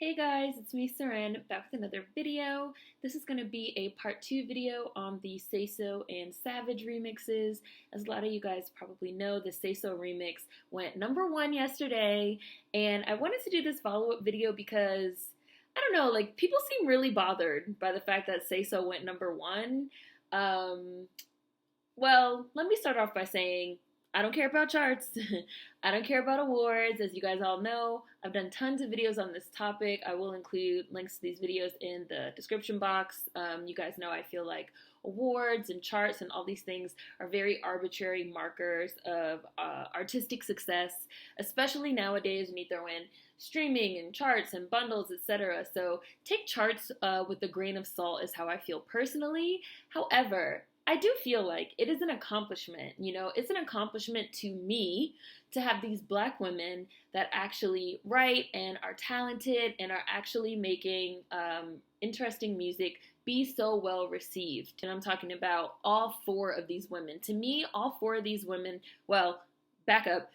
Hey guys, it's me Seren, back with another video. This is going to be a part 2 video on the Say So and Savage remixes. As a lot of you guys probably know, the Say So remix went #1 yesterday, and I wanted to do this follow-up video because, I don't know, like, people seem really bothered by the fact that Say So went #1. Well, let me start off by saying I don't care about charts. I don't care about awards. As you guys all know, I've done tons of videos on this topic. I will include links to these videos in the description box. You guys know I feel like awards and charts and all these things are very arbitrary markers of artistic success, especially nowadays when you throw in streaming and charts and bundles, etc. So take charts with a grain of salt is how I feel personally. However, I do feel like it is an accomplishment, it's an accomplishment to me to have these black women that actually write and are talented and are actually making interesting music be so well received. And I'm talking about all four of these women. To me, all four of these women, well, back up.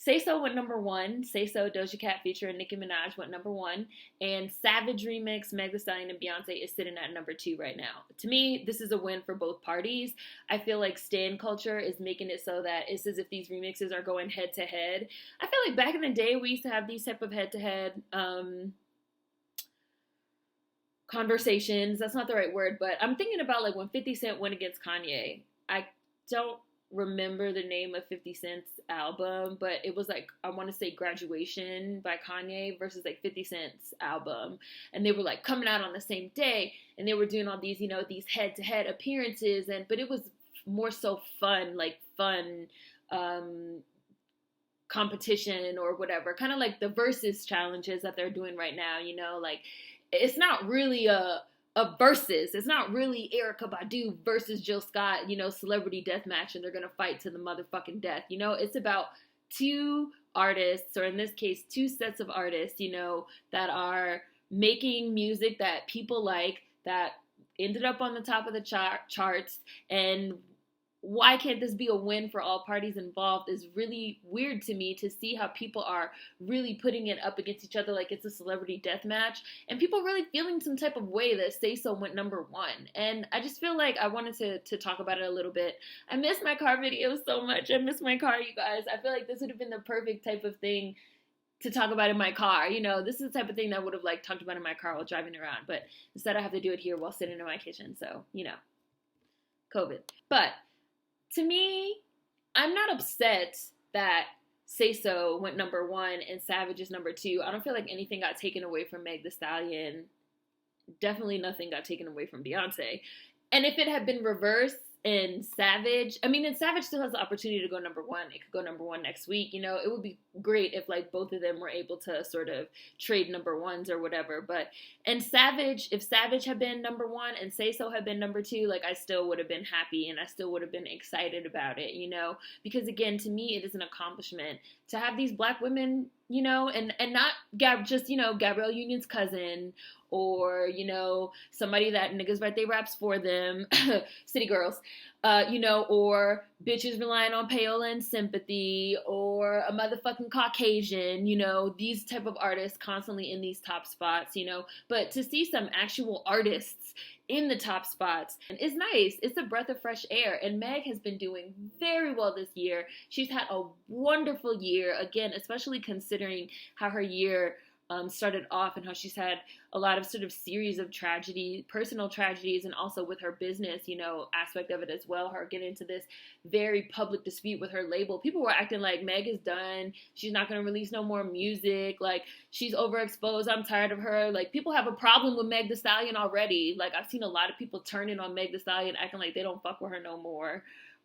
Say So went #1. Say So, Doja Cat featuring Nicki Minaj went #1. And Savage Remix, Meg Thee Stallion and Beyonce is sitting at #2 right now. To me, this is a win for both parties. I feel like stan culture is making it so that it's as if these remixes are going head to head. I feel like back in the day, we used to have these type of head to head conversations. That's not the right word, but I'm thinking about like when 50 Cent went against Kanye. I don't remember the name of 50 Cent's album, but it was like, I want to say Graduation by Kanye versus like 50 Cent's album. And they were like coming out on the same day and they were doing all these, these head to head appearances. But it was more so fun, like fun, competition or whatever, kind of like the versus challenges that they're doing right now, like it's not really a versus. It's not really Erykah Badu versus Jill Scott, celebrity death match, and they're gonna fight to the motherfucking death. It's about two artists, or in this case, two sets of artists, that are making music that people like, that ended up on the top of the charts, and why can't this be a win for all parties involved is really weird to me, to see how people are really putting it up against each other like it's a celebrity death match, and people really feeling some type of way that Say So went #1. And I just feel like I wanted to talk about it a little bit. I miss my car videos so much. I miss my car, you guys. I feel like this would have been the perfect type of thing to talk about in my car. This is the type of thing that I would have like talked about in my car while driving around, but instead I have to do it here while sitting in my kitchen. So, COVID. But to me, I'm not upset that Say So went #1 and Savage is #2. I don't feel like anything got taken away from Meg Thee Stallion. Definitely nothing got taken away from Beyonce. And if it had been reversed and Savage still has the opportunity to go #1. It could go #1 next week. It would be great if like both of them were able to sort of trade #1s or whatever. But if Savage had been #1 and Say So had been #2, like I still would have been happy and I still would have been excited about it, because again, to me, it is an accomplishment to have these black women, and not just Gabrielle Union's cousin, or somebody that niggas write they raps for them, City Girls, or bitches relying on payola and sympathy, or a motherfucking Caucasian, these type of artists constantly in these top spots, but to see some actual artists in the top spots is nice. It's a breath of fresh air. And Meg has been doing very well this year. She's had a wonderful year, again, especially considering how her year started off and how she's had a lot of sort of series of personal tragedies, and also with her business, aspect of it as well. Her getting into this very public dispute with her label. People were acting like Meg is done. She's not going to release no more music. Like, she's overexposed. I'm tired of her. Like, people have a problem with Meg Thee Stallion already. Like, I've seen a lot of people turning on Meg Thee Stallion, acting like they don't fuck with her no more.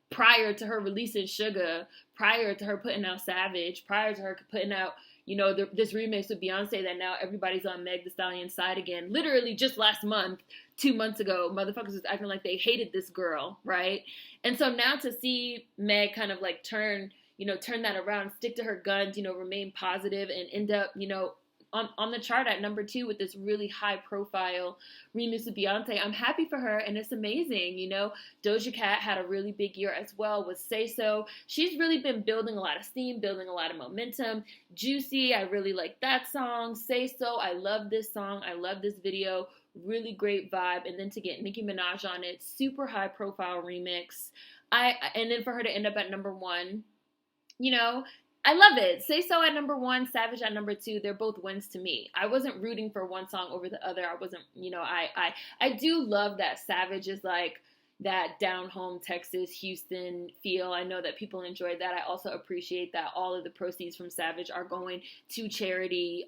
Prior to her releasing SUGA, prior to her putting out Savage, prior to her putting out, this remix with Beyonce that now everybody's on Meg Thee Stallion's side again. Literally just last month, 2 months ago, motherfuckers was acting like they hated this girl, right? And so now to see Meg kind of like turn that around, stick to her guns, remain positive, and end up, on the chart at number 2 with this really high profile remix with Beyonce. I'm happy for her, and it's amazing. You know, Doja Cat had a really big year as well with Say So. She's really been building a lot of steam, building a lot of momentum. Juicy, I really like that song. Say So, I love this song. I love this video. Really great vibe. And then to get Nicki Minaj on it, super high profile remix. And then for her to end up at number 1, you know, I love it. Say So at number 1, Savage at number 2. They're both wins to me. I wasn't rooting for one song over the other. I wasn't, you know, I do love that Savage is like that down home Texas, Houston feel. I know that people enjoyed that. I also appreciate that all of the proceeds from Savage are going to charity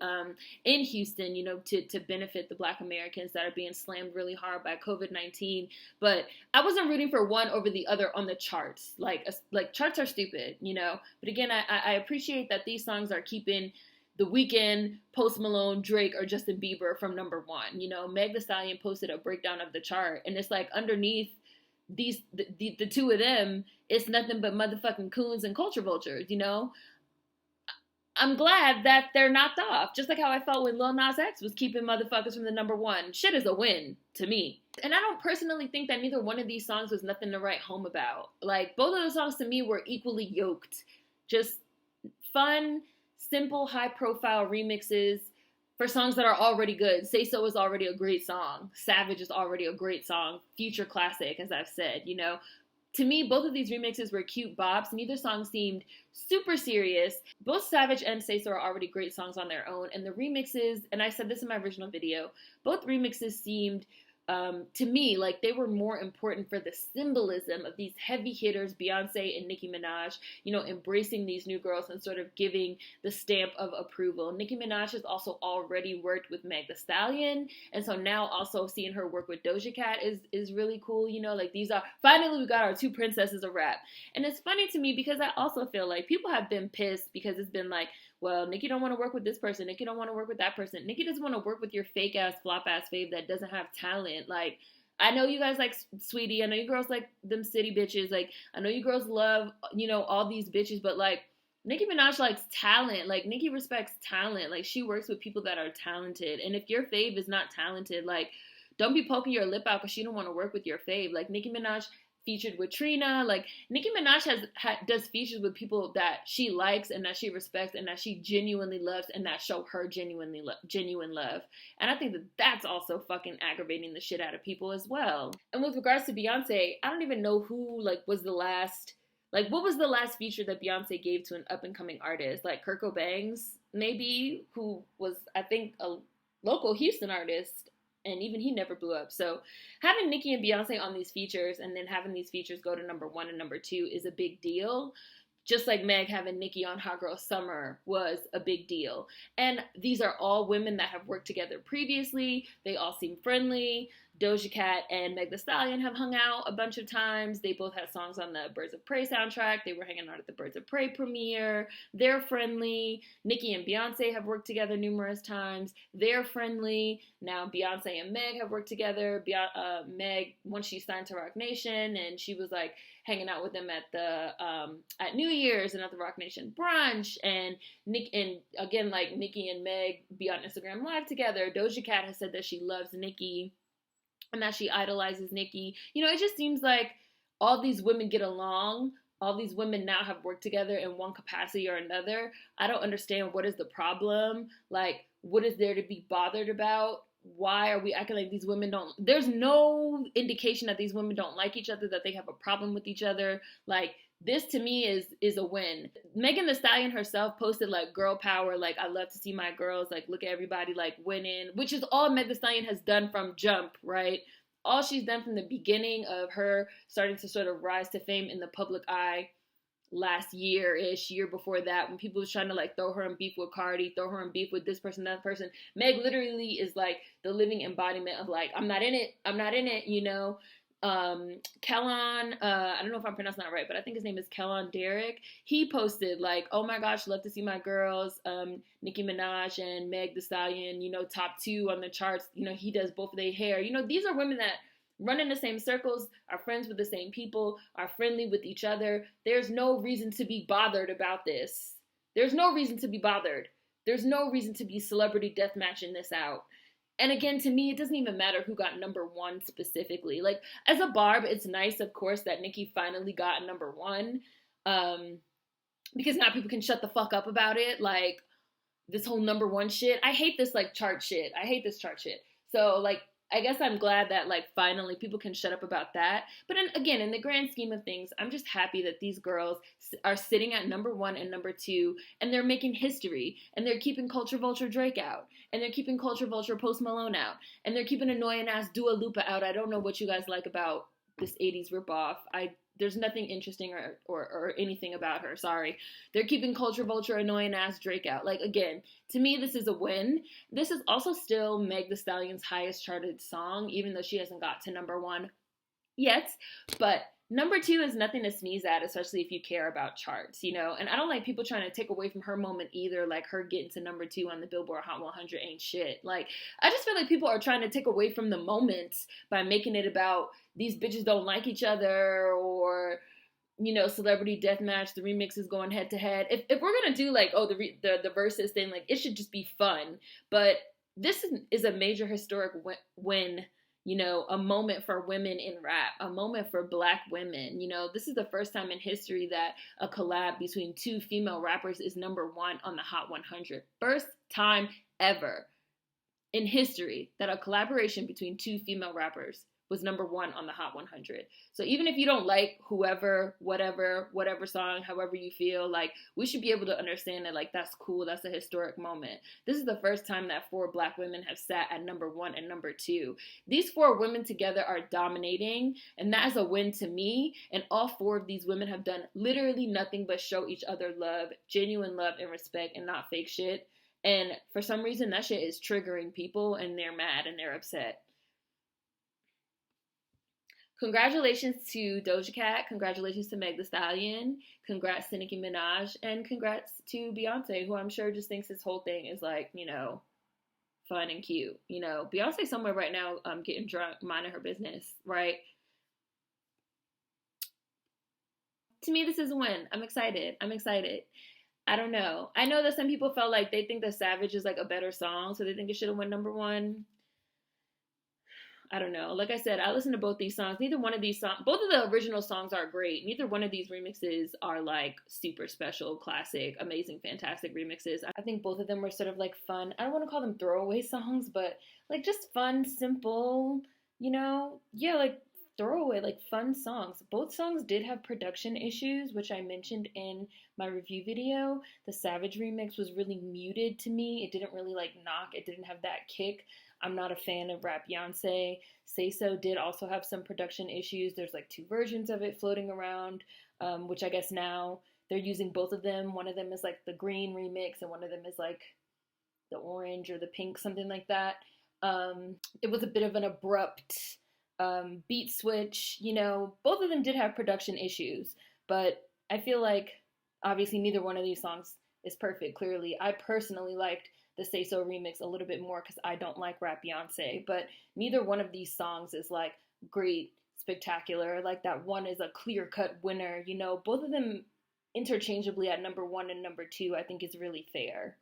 in Houston, you know, to benefit the Black Americans that are being slammed really hard by COVID-19. But I wasn't rooting for one over the other on the charts. Like charts are stupid, you know. But again, I appreciate that these songs are keeping The Weeknd, Post Malone, Drake, or Justin Bieber from number 1. You know, Meg Thee Stallion posted a breakdown of the chart, and it's like underneath the two of them, it's nothing but motherfucking coons and culture vultures, you know? I'm glad that they're knocked off, just like how I felt when Lil Nas X was keeping motherfuckers from the number 1. Shit is a win to me. And I don't personally think that neither one of these songs was nothing to write home about. Like, both of those songs to me were equally yoked. Just fun, simple, high-profile remixes for songs that are already good. Say So is already a great song. Savage is already a great song. Future classic, as I've said, you know. To me, both of these remixes were cute bops. Neither song seemed super serious. Both Savage and Say So are already great songs on their own. And the remixes, and I said this in my original video, both remixes seemed to me like they were more important for the symbolism of these heavy hitters, Beyonce and Nicki Minaj, you know, embracing these new girls and sort of giving the stamp of approval. Nicki Minaj has also already worked with Meg Thee Stallion, and so now also seeing her work with Doja Cat is really cool, you know, like these are, finally we got our 2 princesses a rap. And it's funny to me because I also feel like people have been pissed because it's been like, well, Nicki don't want to work with this person. Nicki don't want to work with that person. Nicki doesn't want to work with your fake ass, flop ass fave that doesn't have talent. Like, I know you guys like Sweetie. I know you girls like them city bitches. Like, I know you girls love, you know, all these bitches. But, like, Nicki Minaj likes talent. Like, Nicki respects talent. Like, she works with people that are talented. And if your fave is not talented, like, don't be poking your lip out because she don't want to work with your fave. Like, Nicki Minaj featured with Trina. Like, Nicki Minaj does features with people that she likes and that she respects and that she genuinely loves and that show her genuine love. And I think that that's also fucking aggravating the shit out of people as well. And with regards to Beyonce, I don't even know who, like, was the last, like, what was the last feature that Beyonce gave to an up-and-coming artist? Like, Kurt Cobain's, maybe, who was, I think, a local Houston artist. And even he never blew up. So having Nicki and Beyonce on these features and then having these features go to number 1 and number 2 is a big deal. Just like Meg having Nicki on Hot Girl Summer was a big deal. And these are all women that have worked together previously. They all seem friendly. Doja Cat and Meg Thee Stallion have hung out a bunch of times. They both had songs on the Birds of Prey soundtrack. They were hanging out at the Birds of Prey premiere. They're friendly. Nicki and Beyonce have worked together numerous times. They're friendly. Now Beyonce and Meg have worked together. Meg, once she signed to Roc Nation, and she was like hanging out with them at New Year's and at the Roc Nation brunch. And again, like Nicki and Meg be on Instagram Live together. Doja Cat has said that she loves Nicki and that she idolizes Nicki. You know, it just seems like all these women get along. All these women now have worked together in one capacity or another. I don't understand what is the problem. Like, what is there to be bothered about? Why are we acting like these women don't... There's no indication that these women don't like each other, that they have a problem with each other. Like, this to me is a win. Megan Thee Stallion herself posted like girl power, like I love to see my girls, like look at everybody like winning, which is all Megan Thee Stallion has done from jump, right? All she's done from the beginning of her starting to sort of rise to fame in the public eye last year-ish, year before that, when people was trying to like throw her in beef with Cardi, throw her in beef with this person, that person. Meg literally is like the living embodiment of like, I'm not in it, you know? Kehlani, I don't know if I'm pronouncing that right, but I think his name is Kehlani Derek. He posted like, oh my gosh, love to see my girls, Nicki Minaj and Meg Thee Stallion, you know, top 2 on the charts. You know, he does both of their hair. You know, these are women that run in the same circles, are friends with the same people, are friendly with each other. There's no reason to be bothered about this. There's no reason to be bothered. There's no reason to be celebrity death matching this out. And again, to me, it doesn't even matter who got number one specifically. Like, as a Barb, it's nice, of course, that Nicki finally got number one. Because now people can shut the fuck up about it. Like, this whole number one shit. I hate this, like, chart shit. I hate this chart shit. So, like, I guess I'm glad that, like, finally people can shut up about that. But again, in the grand scheme of things, I'm just happy that these girls are sitting at number one and number two, and they're making history, and they're keeping Culture Vulture Drake out, and they're keeping Culture Vulture Post Malone out, and they're keeping annoying ass Dua Lipa out. I don't know what you guys like about this 80s ripoff. There's nothing interesting or anything about her. Sorry. They're keeping Culture Vulture annoying ass Drake out. Like, again, to me, this is a win. This is also still Meg Thee Stallion's highest charted song, even though she hasn't got to number one yet. But number two is nothing to sneeze at, especially if you care about charts, you know? And I don't like people trying to take away from her moment either, like her getting to number two on the Billboard Hot 100 ain't shit. Like, I just feel like people are trying to take away from the moments by making it about these bitches don't like each other, or, you know, celebrity deathmatch, the remixes going head to head. If we're gonna do like, oh, the verses thing, like, it should just be fun. But this is a major historic win, you know, a moment for women in rap, a moment for Black women. You know, this is the first time in history that a collab between two female rappers is number one on the Hot 100. First time ever in history that a collaboration between two female rappers was number one on the Hot 100. So even if you don't like whoever, whatever song, however you feel, like, we should be able to understand that, like, that's cool. That's a historic moment. This is the first time that 4 Black women have sat at number one and number two. These 4 women together are dominating, and that is a win to me. And all 4 of these women have done literally nothing but show each other love, genuine love and respect, and not fake shit. And for some reason, that shit is triggering people, and they're mad and they're upset. Congratulations to Doja Cat, congratulations to Meg Thee Stallion, congrats to Nicki Minaj, and congrats to Beyonce, who I'm sure just thinks this whole thing is, like, you know, fun and cute. You know, Beyonce's somewhere right now getting drunk, minding her business, right? To me, this is a win. I'm excited. I don't know. I know that some people felt like they think that Savage is, like, a better song, so they think it should have won number one. I don't know. Like I said, I listened to both these songs. Neither one of these songs, both of the original songs are great. Neither one of these remixes are, like, super special, classic, amazing, fantastic remixes. I think both of them were sort of, like, fun. I don't want to call them throwaway songs, but, like, just fun, simple, you know? Yeah, like, throwaway, like, fun songs. Both songs did have production issues, which I mentioned in my review video. The Savage remix was really muted to me. It didn't really, like, knock. It didn't have that kick. I'm not a fan of Rap Beyonce. Say So did also have some production issues. There's, like, 2 versions of it floating around, which I guess now they're using both of them. One of them is, like, the green remix, and one of them is, like, the orange or the pink, something like that. It was a bit of an abrupt beat switch. You know, both of them did have production issues, but I feel like obviously neither one of these songs is perfect, clearly. I personally liked the Say So remix a little bit more because I don't like Rap Beyonce, but neither one of these songs is, like, great, spectacular. Like, that one is a clear-cut winner, you know. Both of them interchangeably at number one and number two, I think, is really fair.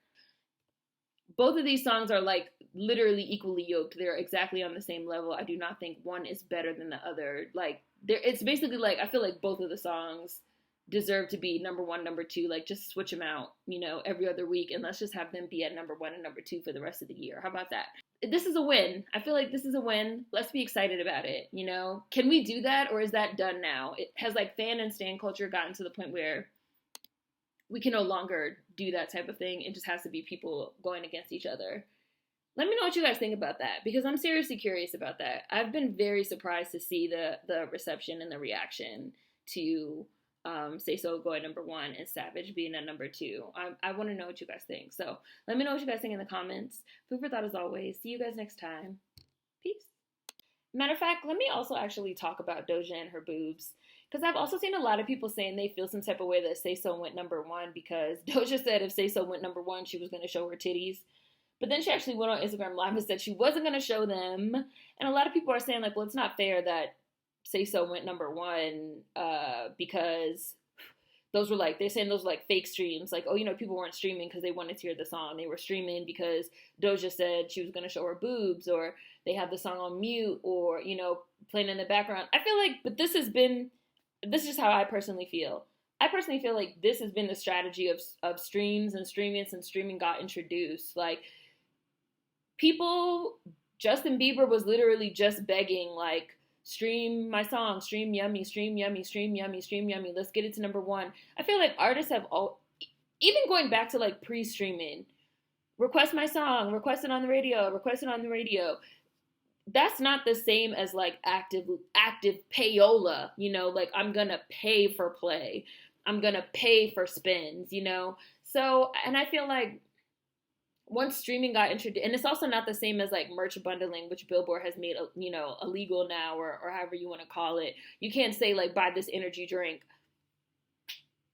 Both of these songs are, like, literally equally yoked. They're exactly on the same level. I do not think one is better than the other. Like, it's basically, like, I feel like both of the songs deserve to be number one, number two. Like, just switch them out, you know, every other week, and let's just have them be at number one and number two for the rest of the year. How about that? This is a win. I feel like this is a win. Let's be excited about it, you know? Can we do that, or is that done now? It has, like, fan and stan culture gotten to the point where we can no longer do that type of thing. It just has to be people going against each other. Let me know what you guys think about that, because I'm seriously curious about that. I've been very surprised to see the reception and the reaction to Say So going number one and Savage being at number two. I want to know what you guys think. So let me know what you guys think in the comments. Food for thought as always. See you guys next time. Peace. Matter of fact, let me also actually talk about Doja and her boobs, because I've also seen a lot of people saying they feel some type of way that Say So went number one, because Doja said if Say So went number one, she was going to show her titties. But then she actually went on Instagram Live and said she wasn't going to show them. And a lot of people are saying, like, well, it's not fair that Say So went number one because those were like, they're saying those were like fake streams. Like, oh, you know, people weren't streaming because they wanted to hear the song. They were streaming because Doja said she was going to show her boobs, or they had the song on mute, or, you know, playing in the background. I feel like, but this is just how I personally feel. I personally feel like this has been the strategy of streams and streaming since streaming got introduced. Like, people, Justin Bieber was literally just begging, like, stream my song, stream Yummy, stream Yummy, stream Yummy, stream Yummy. Let's get it to number one. I feel like artists have even going back to like pre-streaming, request my song, request it on the radio, request it on the radio. That's not the same as like active payola, you know, like I'm gonna pay for play. I'm gonna pay for spins, you know? So, and I feel like once streaming got introduced, and it's also not the same as like merch bundling, which Billboard has made, you know, illegal now, or however you want to call it. You can't say like, buy this energy drink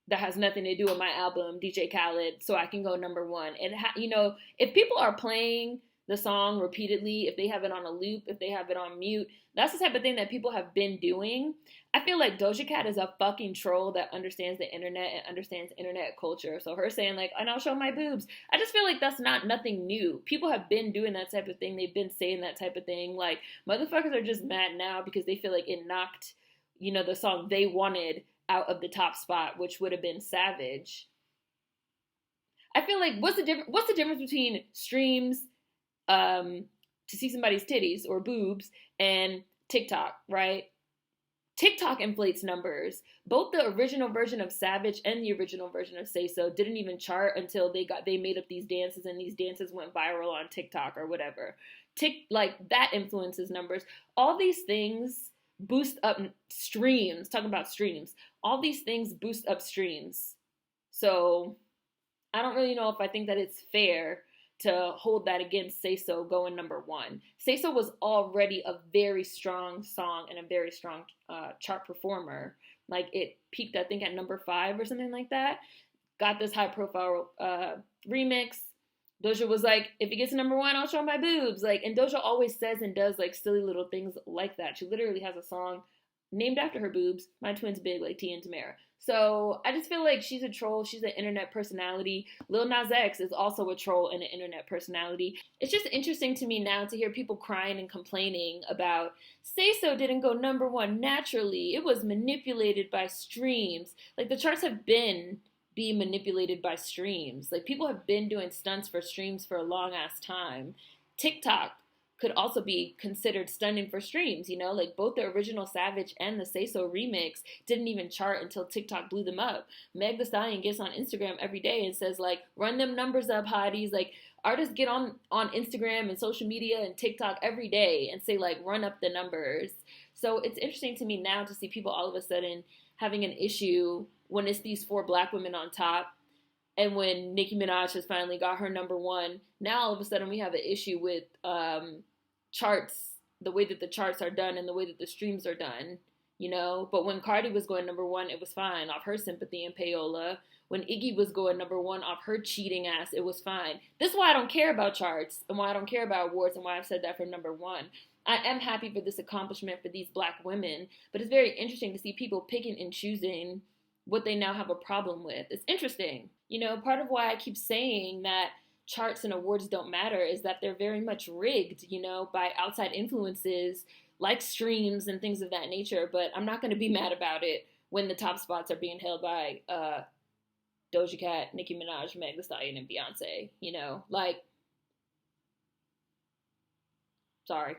that has nothing to do with my album, DJ Khaled, so I can go number one. And, you know, if people are playing the song repeatedly, if they have it on a loop, if they have it on mute, that's the type of thing that people have been doing. I feel like Doja Cat is a fucking troll that understands the internet and understands internet culture. So her saying like, and I'll show my boobs, I just feel like that's nothing new. People have been doing that type of thing. They've been saying that type of thing. Like, motherfuckers are just mad now because they feel like it knocked, you know, the song they wanted out of the top spot, which would have been Savage. I feel like, what's the difference between streams, to see somebody's titties or boobs, and TikTok, right? TikTok inflates numbers. Both the original version of Savage and the original version of Say So didn't even chart until they made up these dances, and these dances went viral on TikTok or whatever. Like, that influences numbers. All these things boost up streams. Talking about streams. All these things boost up streams. So I don't really know if I think that it's fair to hold that against Say So going number one. Say So was already a very strong song and a very strong chart performer. Like, it peaked, I think, at number 5 or something like that. Got this high profile remix. Doja was like, if it gets to number 1, I'll show my boobs. Like, and Doja always says and does like silly little things like that. She literally has a song named after her boobs, My Twins Big, like T and Tamara. So I just feel like she's a troll. She's an internet personality. Lil Nas X is also a troll and an internet personality. It's just interesting to me now to hear people crying and complaining about Say So didn't go number 1 naturally. It was manipulated by streams. Like, the charts have been being manipulated by streams. Like, people have been doing stunts for streams for a long ass time. TikTok could also be considered stunning for streams, you know? Like, both the original Savage and the Say So remix didn't even chart until TikTok blew them up. Meg Thee Stallion gets on Instagram every day and says, like, run them numbers up, hotties. Like, artists get on Instagram and social media and TikTok every day and say, like, run up the numbers. So it's interesting to me now to see people all of a sudden having an issue when it's these 4 black women on top. And when Nicki Minaj has finally got her number 1, now all of a sudden we have an issue with charts, the way that the charts are done and the way that the streams are done, you know? But when Cardi was going number 1, it was fine off her sympathy and payola. When Iggy was going number 1 off her cheating ass, it was fine. This is why I don't care about charts and why I don't care about awards and why I've said that for number 1. I am happy for this accomplishment for these black women, but it's very interesting to see people picking and choosing what they now have a problem with. It's interesting. You know, part of why I keep saying that charts and awards don't matter is that they're very much rigged, you know, by outside influences like streams and things of that nature. But I'm not going to be mad about it when the top spots are being held by Doja Cat, Nicki Minaj, Meg Thee Stallion, and Beyonce, you know, like, sorry.